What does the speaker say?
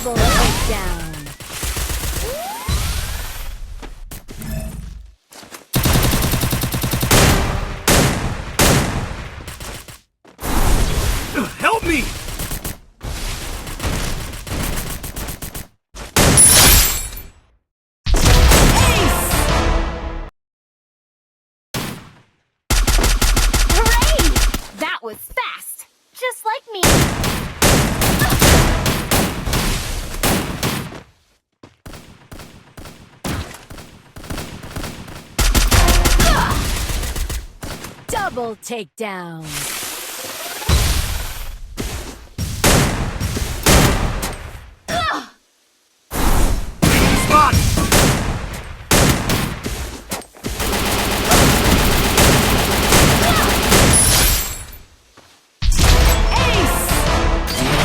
Double takedown. Help me! Hooray! That was fast, just like me. Double takedown.